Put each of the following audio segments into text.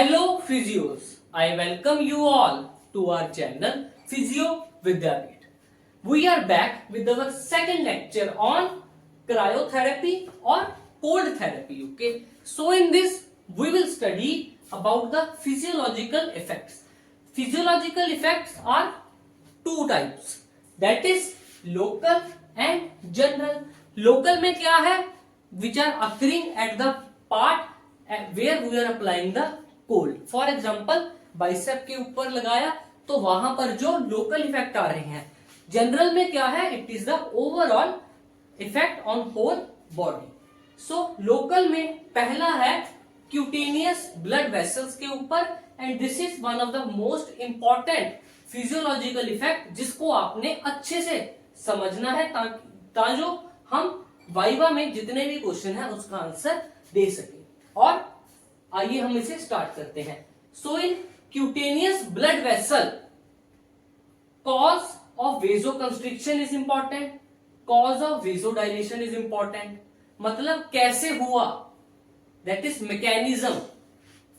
Hello physios, I welcome you all to our channel Physio Vidyapit. We are back with our second lecture on cryotherapy or cold therapy. Okay, so in this we will study about the physiological effects. Physiological effects are two types, that is local and general. Local में क्या है? Which are occurring at the part where we are applying the cold. For example, bicep के ऊपर लगाया तो वहां पर जो लोकल इफेक्ट आ रहे हैं. जनरल में क्या है? It is the overall effect on whole body. So local में पहला है क्यूटेनियस ब्लड वेसल्स के ऊपर, and this is one of the most important physiological effect जिसको आपने अच्छे से समझना है ताकि जो हम वाइवा में जितने भी क्वेश्चन है उसका आंसर दे सके. और आइए हम इसे स्टार्ट करते हैं. So in cutaneous blood vessel cause of vasoconstriction is important, cause of vasodilation is important. मतलब कैसे हुआ, दैट इज मैकेनिज्म.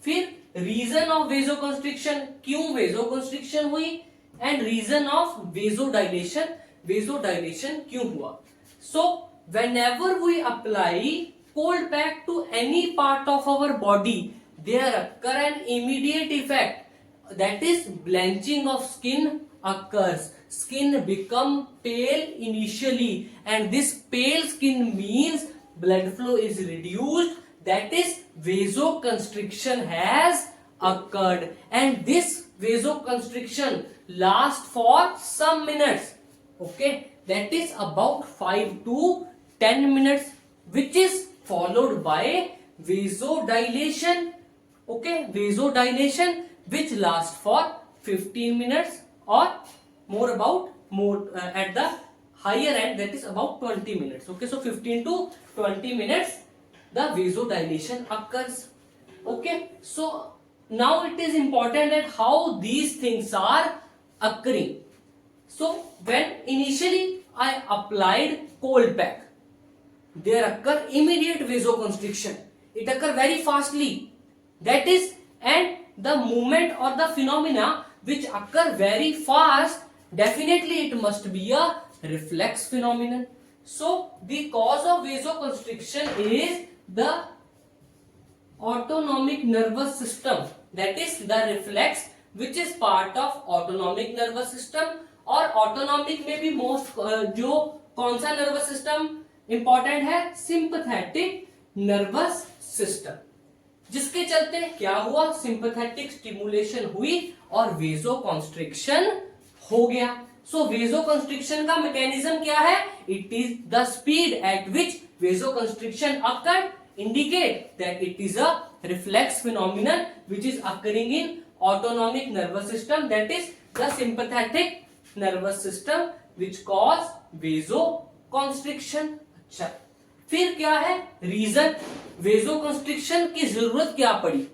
फिर रीजन ऑफ वेजोकंस्ट्रिक्शन, क्यों वेजोकंस्ट्रिक्शन हुई, and reason of vasodilation, vasodilation क्यों हुआ. So whenever we apply cold pack to any part of our body, there occur an immediate effect, that is blanching of skin occurs. Skin become pale initially, and this pale skin means blood flow is reduced, that is vasoconstriction has occurred, and this vasoconstriction lasts for some minutes. Okay, that is about 5 to 10 minutes, which is followed by vasodilation. Okay, vasodilation which lasts for 15 minutes or more at the higher end, that is about 20 minutes. Okay, so 15 to 20 minutes the vasodilation occurs. Okay, so now it is important that how these things are occurring. So when initially I applied cold pack, there occur immediate vasoconstriction. It occur very fastly. That is, and the movement or the phenomena which occur very fast, definitely it must be a reflex phenomenon. So the cause of vasoconstriction is the autonomic nervous system, that is the reflex which is part of autonomic nervous system. और autonomic में भी most जो कौन सा nervous system important है? Sympathetic nervous system. जिसके चलते क्या हुआ? सिंपैथेटिक स्टिमुलेशन हुई और वेजोकंस्ट्रिक्शन हो गया. सो वेजोकंस्ट्रिक्शन का मैकेनिज्म क्या है? It is the speed at which वेजोकंस्ट्रिक्शन occur indicate that it is a reflex phenomenon which is occurring in autonomic nervous system, that is the sympathetic nervous system which cause वेजोकंस्ट्रिक्शन. अच्छा, फिर क्या है रीजन? वेजोकंस्ट्रिक्शन की जरूरत क्या पड़ी?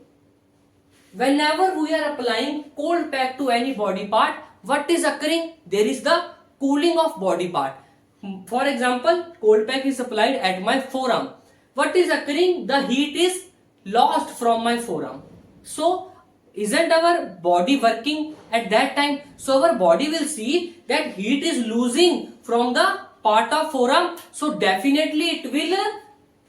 whenever we are applying cold pack to any body part, what is occurring? There is the cooling of body part. For example, cold pack is applied at my forearm. What is occurring? The heat is lost from my forearm. So isn't our body working at that time? So our body will see that heat is losing from the part of forearm, so definitely it will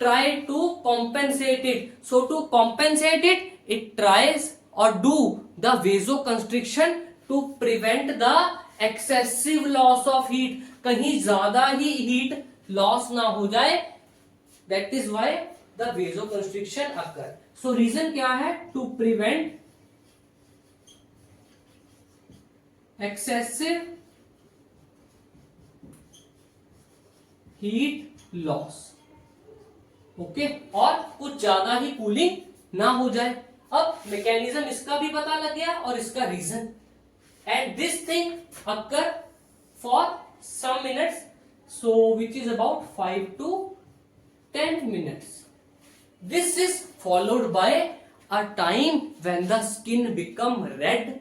try to compensate it. So to compensate it, it tries or do the vasoconstriction to prevent the excessive loss of heat. कहीं ज्यादा ही heat loss ना हो जाए, that is why the vasoconstriction occur. So reason क्या है? To prevent excessive heat loss. Okay, और कुछ ज्यादा ही कूलिंग ना हो जाए. अब मैकेनिज्म इसका भी पता लग गया और इसका reason. And this thing occur for some minutes, so which is about 5 to 10 minutes. This is followed by a time when the skin become red,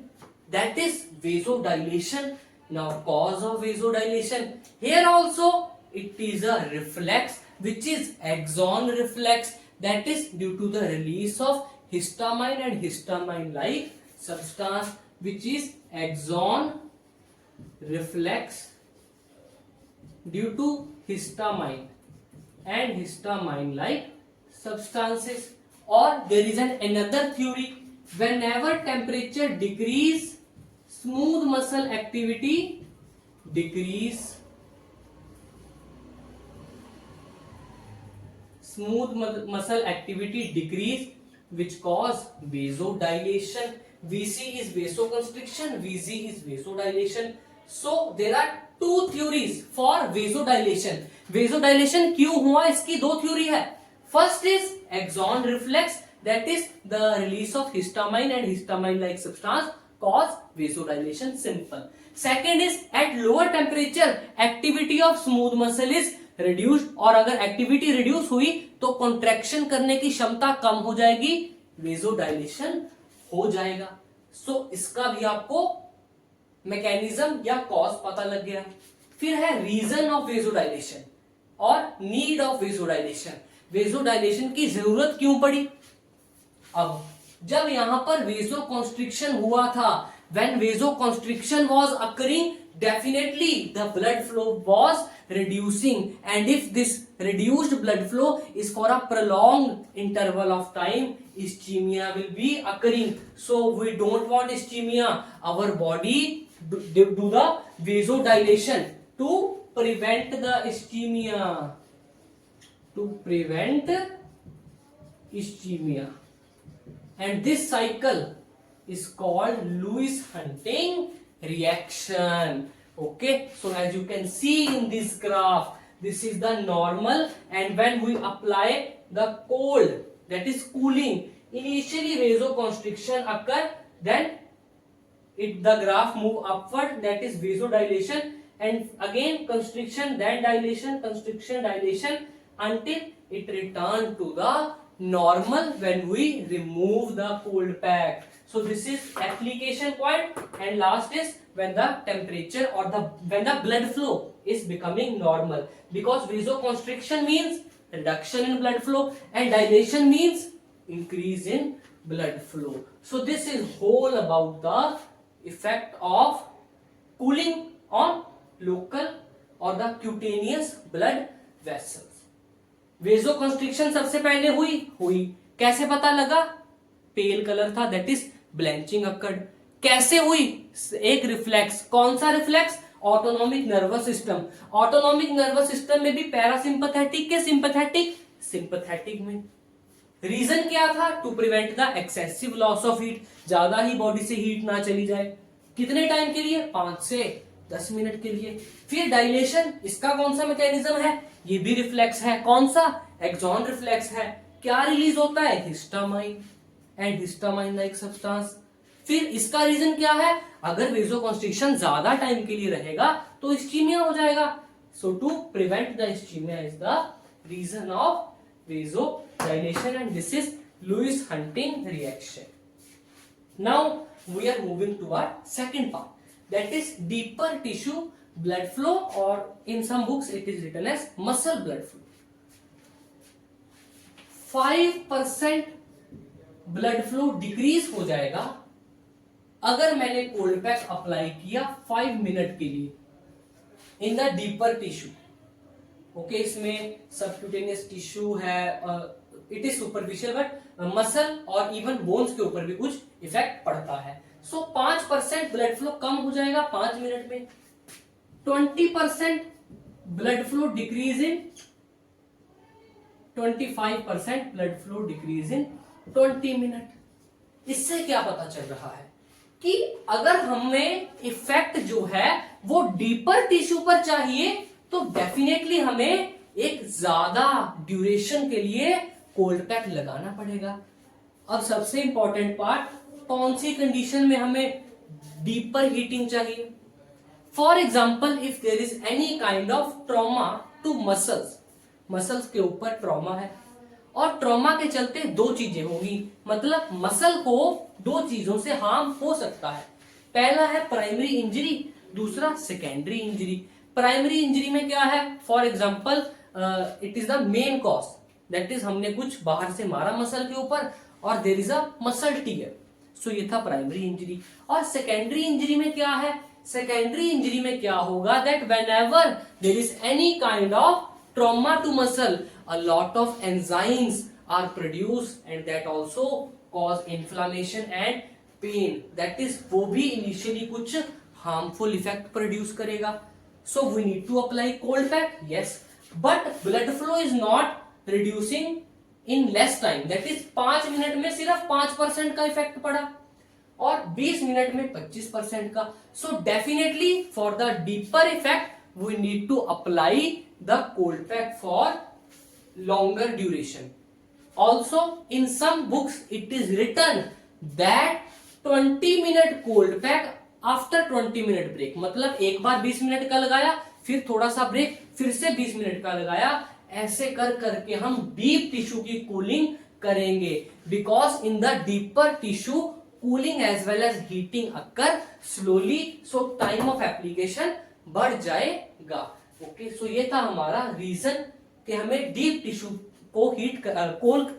that is vasodilation. Now cause of vasodilation, here also it is a reflex which is axon reflex, that is due to the release of histamine and histamine like substance, which is axon reflex due to histamine and histamine like substances. Or there is another theory, whenever temperature decrease, smooth muscle activity decrease. Smooth muscle activity decrease, which cause vasodilation. VC is vasoconstriction, VZ is vasodilation. So there are two theories for vasodilation. Vasodilation क्यों हुआ, इसकी दो theory है. First is axon reflex, that is the release of histamine and histamine like substance cause vasodilation, simple. Second is at lower temperature activity of smooth muscle is reduced, और अगर activity reduce हुई तो contraction करने की क्षमता कम हो जाएगी, vasodilation हो जाएगा. सो इसका भी आपको मैकेनिज्म या कॉज पता लग गया. फिर है रीजन ऑफ वेजोडाइलेशन और नीड ऑफ वेजोडाइलेशन. वेजोडाइलेशन की जरूरत क्यों पड़ी? अब जब यहां पर वेजोकॉन्स्ट्रिक्शन हुआ था, when vasoconstriction was occurring, definitely the blood flow was reducing, and if this reduced blood flow is for a prolonged interval of time, ischemia will be occurring. So we don't want ischemia. Our body do the vasodilation to prevent the ischemia, to prevent ischemia. And this cycle is called Lewis-Hunting reaction. Okay, so as you can see in this graph, this is the normal, and when we apply the cold, that is cooling, initially vasoconstriction occur, then the graph move upward, that is vasodilation, and again constriction, then dilation, constriction, dilation, until it return to the normal when we remove the cold pack. So this is application point, and last is when the temperature or when the blood flow is becoming normal, because vasoconstriction means reduction in blood flow and dilation means increase in blood flow. So this is whole about the effect of cooling on local or the cutaneous blood vessels. Vasoconstriction सबसे पहले हुई कैसे पता लगा? पेल colour था, that is blanching occurred. कैसे हुई? एक रिफ्लेक्स. कौन सा reflex? Autonomic nervous system. Autonomic nervous system में भी पैरासिम्पैथेटिक के सिंपैथेटिक, सिंपैथेटिक में. रीजन क्या था? To prevent the excessive loss of heat. ज्यादा ही बॉडी से हीट ना चली जाए. कितने टाइम के लिए? 5 से 10 मिनट के लिए. फिर डायलेशन, इसका कौन सा मैकेनिज्म है? ये भी रिफ्लेक्स है. कौन सा? एक्सॉन रिफ्लेक्स है. क्या रिलीज होता है? Histamine and histamine like substance. फिर इसका रीजन क्या है? अगर वेजोकॉन्स्ट्रिक्शन ज्यादा टाइम के लिए रहेगा तो इस्चीमिया हो जाएगा. So to prevent the ischaemia is the reason of vasodilation, and this is Lewis hunting reaction. Now we are moving to our second part, that is deeper tissue blood flow, or in some books it is written as muscle blood flow. 5% blood flow decrease हो जाएगा अगर मैंने cold pack apply किया 5 minute के लिए इन the deeper tissue. Okay, इसमें subcutaneous tissue है, it is superficial, but muscle और इवन बोन्स के ऊपर भी कुछ इफेक्ट पड़ता है. सो 5% ब्लड फ्लो कम हो जाएगा 5 मिनट में. 20% blood flow decrease in 25% blood flow decrease in 20 minute. इससे क्या पता चल रहा है कि अगर हमें इफेक्ट जो है वो डीपर टिश्यू पर चाहिए तो डेफिनेटली हमें एक ज्यादा ड्यूरेशन के लिए कोल्ड पैक लगाना पड़ेगा. अब सबसे इंपॉर्टेंट पार्ट, कौन सी कंडीशन में हमें डीपर हीटिंग चाहिए? For example, if there is any kind of trauma to muscles, muscles के ऊपर ट्रॉमा है और ट्रॉमा के चलते दो चीजें होंगी, मतलब मसल को दो चीजों से हार्म हो सकता है. पहला है प्राइमरी इंजरी, दूसरा सेकेंडरी इंजरी. प्राइमरी इंजरी में क्या है? For example, it is the main cause, that is हमने कुछ बाहर से मारा मसल के ऊपर और there is a muscle tear. So ये था प्राइमरी इंजरी। और सेकेंडरी इंजरी में क्या है? सेकेंडरी इंजरी में क्या होगा? That whenever there is any kind of trauma to muscle, a lot of enzymes are produced and that also cause inflammation and pain. That is वो भी initially कुछ हार्मफुल इफेक्ट प्रोड्यूस करेगा। So we need to apply cold pack, yes, but blood flow is not reducing in less time. That is 5 minute में सिर्फ 5% का effect पड़ा और 20 minute में 25% का। So definitely for the deeper effect we need to apply the cold pack for longer duration. Also in some books it is written that 20-minute cold pack after 20-minute break, मतलब एक बार 20 minute का लगाया, फिर थोड़ा सा break, फिर से 20 minute का लगाया, ऐसे कर करके हम डीप टिश्यू की कूलिंग करेंगे। Because in the deeper tissue cooling as well as heating occur slowly, so time of application बढ़ जाएगा। ओके, सो ये था हमारा रीजन कि हमें डीप टिश्यू को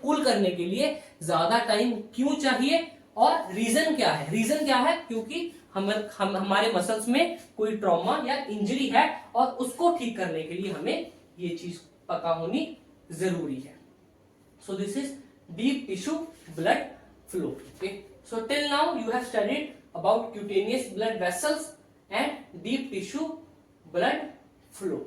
कूल करने के लिए ज्यादा टाइम क्यों चाहिए। और रीजन क्या है? रीजन क्या है? क्योंकि हमारे मसल्स में कोई ट्रॉमा या इंजरी है और उसको ठीक करने के लिए हमें ये चीज पता होनी जरूरी है। सो this is deep tissue blood flow. Okay, so till now you have studied about cutaneous blood vessels and deep tissue blood flow.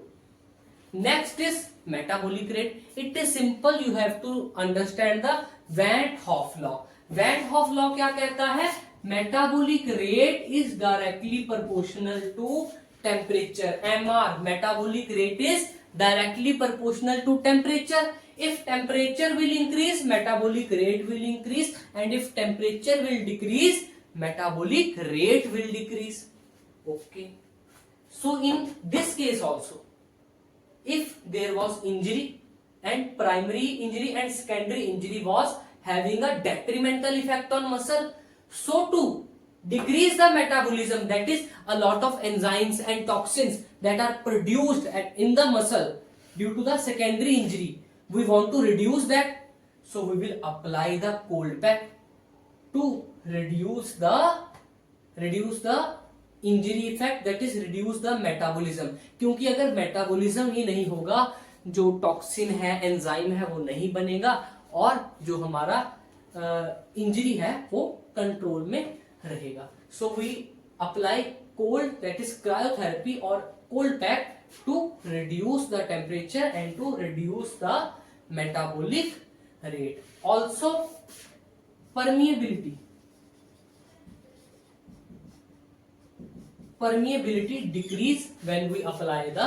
Next is metabolic rate. It is simple. You have to understand the Van Hoff law. Van Hoff law क्या कहता है? Metabolic rate is directly proportional to temperature. MR, metabolic rate is directly proportional to temperature. If temperature will increase, metabolic rate will increase, and if temperature will decrease, metabolic rate will decrease. Okay. So in this case also, if there was injury and primary injury and secondary injury was having a detrimental effect on muscle, so to decrease the metabolism, that is a lot of enzymes and toxins that are produced in the muscle due to the secondary injury, we want to reduce that, so we will apply the cold pack to reduce the injury effect, that is reduce the metabolism. क्योंकि अगर metabolism ही नहीं होगा, जो toxin है, enzyme है, वो नहीं बनेगा और जो हमारा इंजरी है वो कंट्रोल में रहेगा। So we apply cold, that is cryotherapy और cold pack to reduce the temperature and to reduce the metabolic rate. Also permeability decrease when we apply the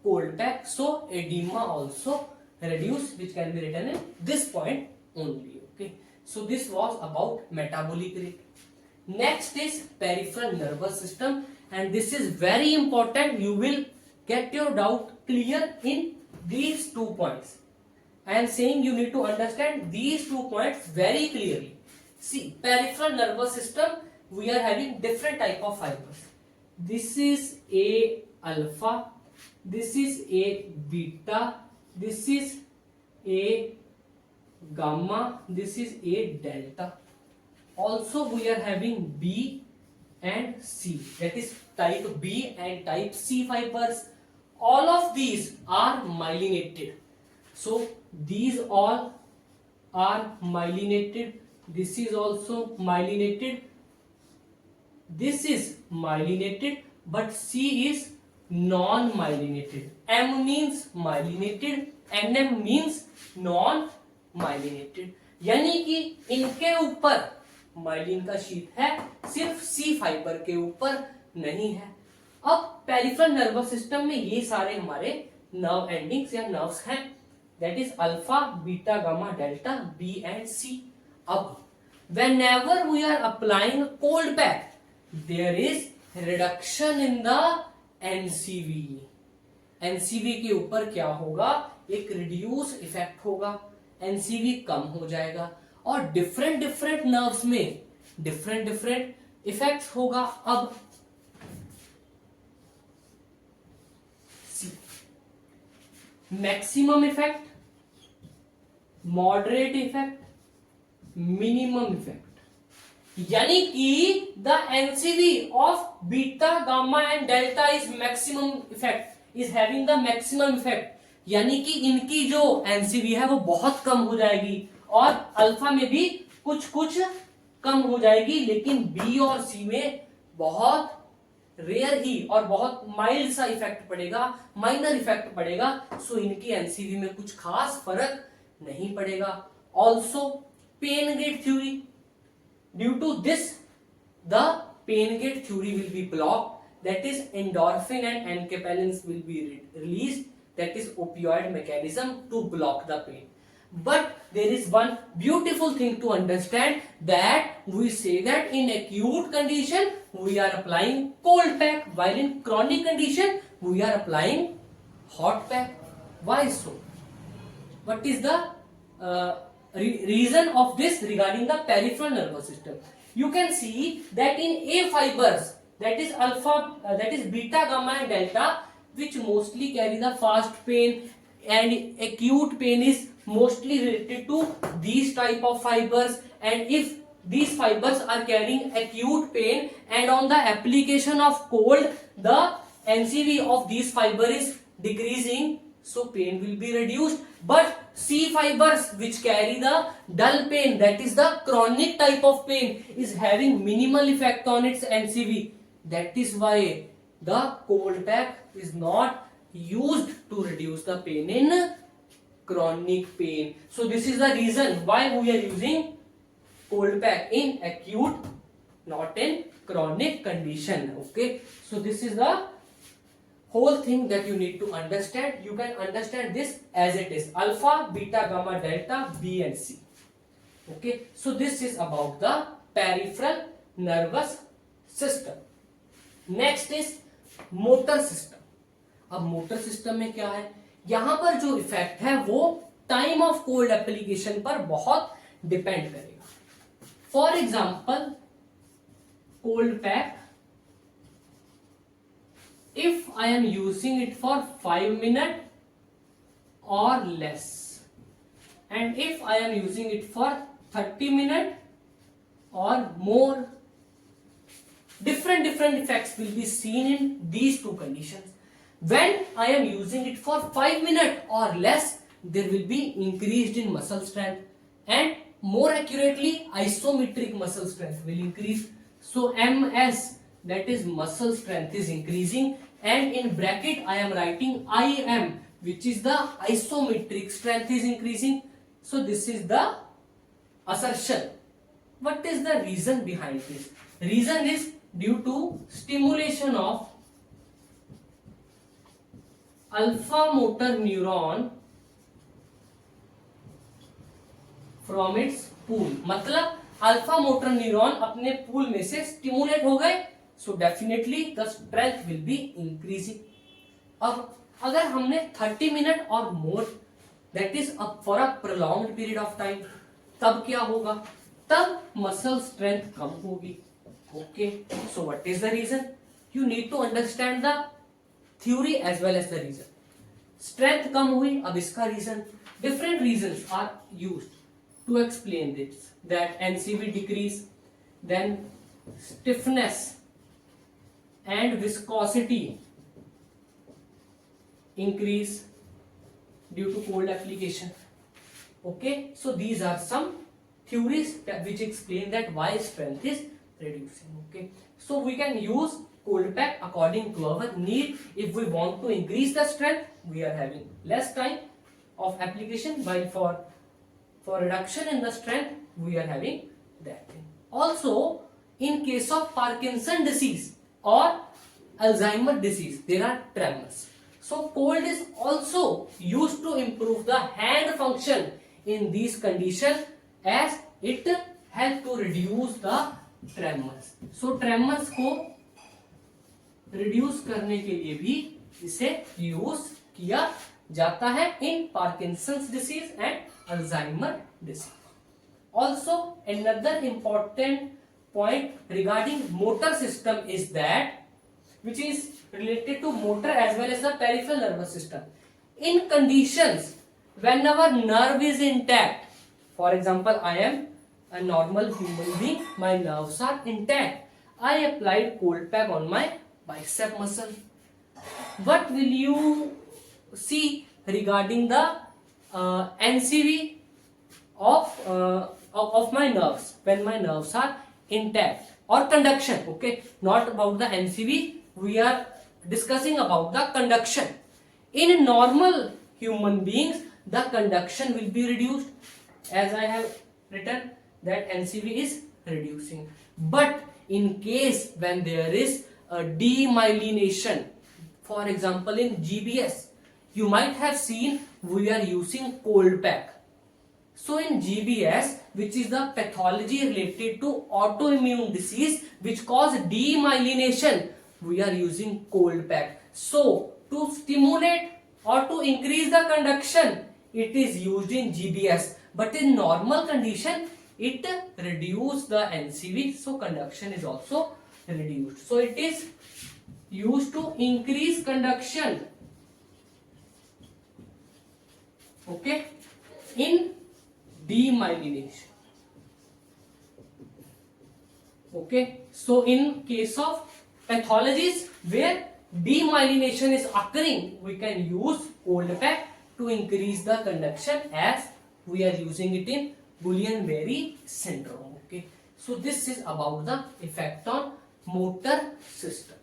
cold pack, so edema also reduce, which can be written in this point only. Okay, so this was about metabolic rate. Next is peripheral nervous system, and this is very important. You will get your doubt clear in these 2 points. I am saying you need to understand these 2 points very clearly. See, peripheral nervous system, we are having different type of fibers. This is a alpha, this is a beta, this is a gamma, this is a delta. Also we are having B and C, that is type B and type C fibers. All of these are myelinated, so these all are myelinated. This is also myelinated, this is myelinated, but C is non-myelinated. M means myelinated, NM means non-myelinated. यानी कि इनके ऊपर myelin का sheet है, सिर्फ C fibre के ऊपर नहीं है। अब पेरिफेरल नर्वस सिस्टम में ये सारे हमारे नर्व एंडिंग्स या नर्व्स हैं, that is alpha, beta, gamma, delta, B and C. अब whenever we are applying cold pack, there is reduction in the NCV. NCV के ऊपर क्या होगा? एक रिड्यूस इफेक्ट होगा, NCV कम हो जाएगा और डिफरेंट नर्व्स में डिफरेंट इफेक्ट्स होगा। अब maximum effect, moderate effect, minimum effect, यानी कि the NCV of beta gamma and delta is maximum effect, is having the maximum effect, यानी कि इनकी जो एनसीवी है वो बहुत कम हो जाएगी और अल्फा में भी कुछ कुछ कम हो जाएगी, लेकिन बी और सी में बहुत रेयर ही और बहुत माइल्ड सा इफेक्ट पड़ेगा, माइनर इफेक्ट पड़ेगा। सो इनकी एनसीवी में कुछ खास फर्क नहीं पड़ेगा। Also pain gate theory, due to this the pain gate theory will be blocked, that is endorphin and enkephalins will be released, that is opioid mechanism to block the pain. But there is one beautiful thing to understand, that we say that in acute condition we are applying cold pack, while in chronic condition we are applying hot pack. Why so? What is the reason of this regarding the peripheral nervous system? You can see that in A fibers, that is alpha, that is beta, gamma and delta, which mostly carry the fast pain, and acute pain is mostly related to these type of fibers. And if these fibers are carrying acute pain and on the application of cold, the NCV of these fiber is decreasing, so pain will be reduced. But C fibers which carry the dull pain, that is the chronic type of pain, is having minimal effect on its NCV. That is why the cold pack is not used to reduce the pain in chronic pain. So this is the reason why we are using cold pack in acute, not in chronic condition. Okay, so this is the whole thing that you need to understand. You can understand this as it is: alpha, beta, gamma, delta, B and C. Okay, so this is about the peripheral nervous system. Next is motor system. अब motor system में क्या है, यहां पर जो effect है वो time of cold application पर बहुत डिपेंड करेगा। For example cold pack, if I am using it for 5 minute or less, and if I am using it for 30 minute or more, different effects will be seen in these two conditions. When I am using it for 5 minutes or less, there will be increased in muscle strength, and more accurately isometric muscle strength will increase. So MS, that is muscle strength, is increasing, and in bracket I am writing IM, which is the isometric strength is increasing. So this is the assertion. What is the reason behind this? Reason is due to stimulation of alpha motor neuron from its pool. मतलब alpha motor neuron अपने pool में से stimulate हो गए, so definitely the strength will be increasing. अब अगर हमने 30 minute or more, that is for a prolonged period of time, तब क्या होगा, तब मसल स्ट्रेंथ कम होगी। Okay, so what is the reason? You need to understand the theory as well as the reason. Strength कम हुई, अब इसका reason, different reasons are used to explain this, that NCV decrease, then stiffness and viscosity increase due to cold application. Okay, so these are some theories which explain that why strength is reducing. Okay, so we can use cold pack according to our need. If we want to increase the strength, we are having less time of application, while for reduction in the strength we are having that thing. Also, in case of Parkinson disease or Alzheimer disease, there are tremors. So cold is also used to improve the hand function in these conditions, as it help to reduce the tremors. So tremors को reduce करने के लिए भी इसे use किया जाता है in Parkinson's disease and Alzheimer disease. Also another important point regarding motor system is that, which is related to motor as well as the peripheral nervous system. In conditions whenever nerve is intact, for example I am a normal human being, my nerves are intact. I applied cold pack on my bicep muscle. What will you see regarding the NCV of my nerves when my nerves are intact, or conduction? Okay, not about the NCV, we are discussing about the conduction. In normal human beings, the conduction will be reduced, as I have written that NCV is reducing. But in case when there is a demyelination, for example in GBS, you might have seen we are using cold pack. So in GBS, which is the pathology related to autoimmune disease which cause demyelination, we are using cold pack. So to stimulate or to increase the conduction, it is used in GBS. But in normal condition, it reduces the NCV, so conduction is also reduced. So it is used to increase conduction. Okay, in demyelination. Okay, so in case of pathologies where demyelination is occurring, we can use cold pack to increase the conduction, as we are using it in Guillain-Barré syndrome. Okay, so this is about the effect on motor system.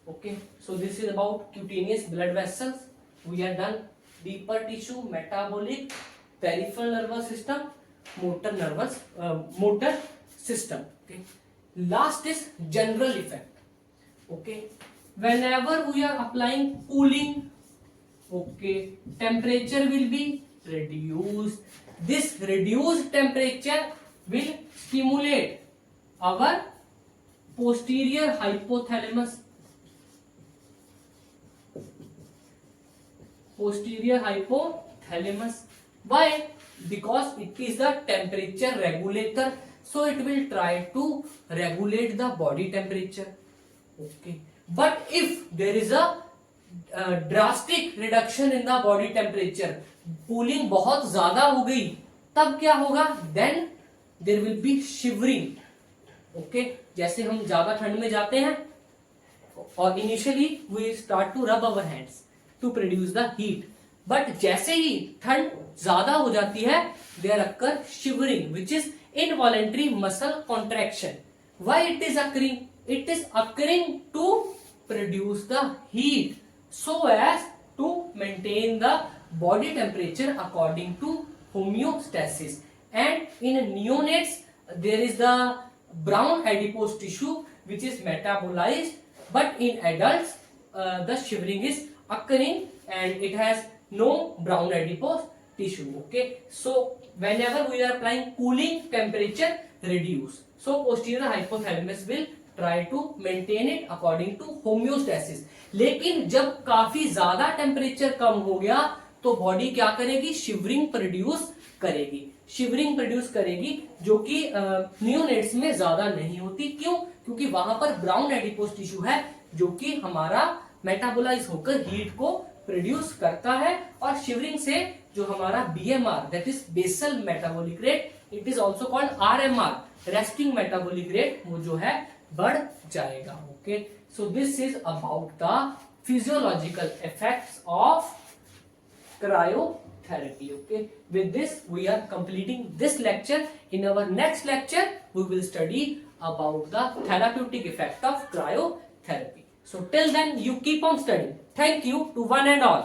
Okay, so this is about cutaneous blood vessels. We are done. Deeper tissue, metabolic, peripheral nervous system, motor system. Okay, last is general effect. Okay, whenever we are applying cooling, okay, temperature will be reduced. This reduced temperature will stimulate our posterior hypothalamus. Why? Because it is the temperature regulator, so it will try to regulate the body temperature. Okay, but if there is a drastic reduction in the body temperature, cooling बहुत ज्यादा हो गई, तब क्या होगा? Then there will be shivering. Okay, जैसे हम ज्यादा ठंड में जाते हैं और initially we start to rub our hands to produce the heat, but जैसे ही ठंड ज्यादा हो जाती है, there occur shivering, which is involuntary muscle contraction. Why it is occurring? It is occurring to produce the heat so as to maintain the body temperature according to homeostasis. And in neonates there is the brown adipose tissue which is metabolized, but in adults the shivering is occurring and it has no brown adipose tissue. Okay, so whenever we are applying cooling, temperature reduce, so posterior hypothalamus will try to maintain it according to homeostasis. लेकिन जब काफी ज्यादा temperature कम हो गया तो body क्या करेगी? Shivering produce करेगी, जो कि नियोनेट्स में ज्यादा नहीं होती. क्यों? क्योंकि वहां पर ब्राउन एडिपोस टिश्यू है जो कि हमारा मेटाबोलाइज होकर हीट को प्रोड्यूस करता है, और शिवरिंग से जो हमारा BMR, that is basal metabolic rate, it is also called RMR, resting metabolic rate, वो जो है बढ़ जाएगा. Okay, so this is about the physiological effects of cryotherapy. Okay, with this we are completing this lecture. In our next lecture we will study about the therapeutic effect of cryotherapy. So till then you keep on studying. Thank you to one and all.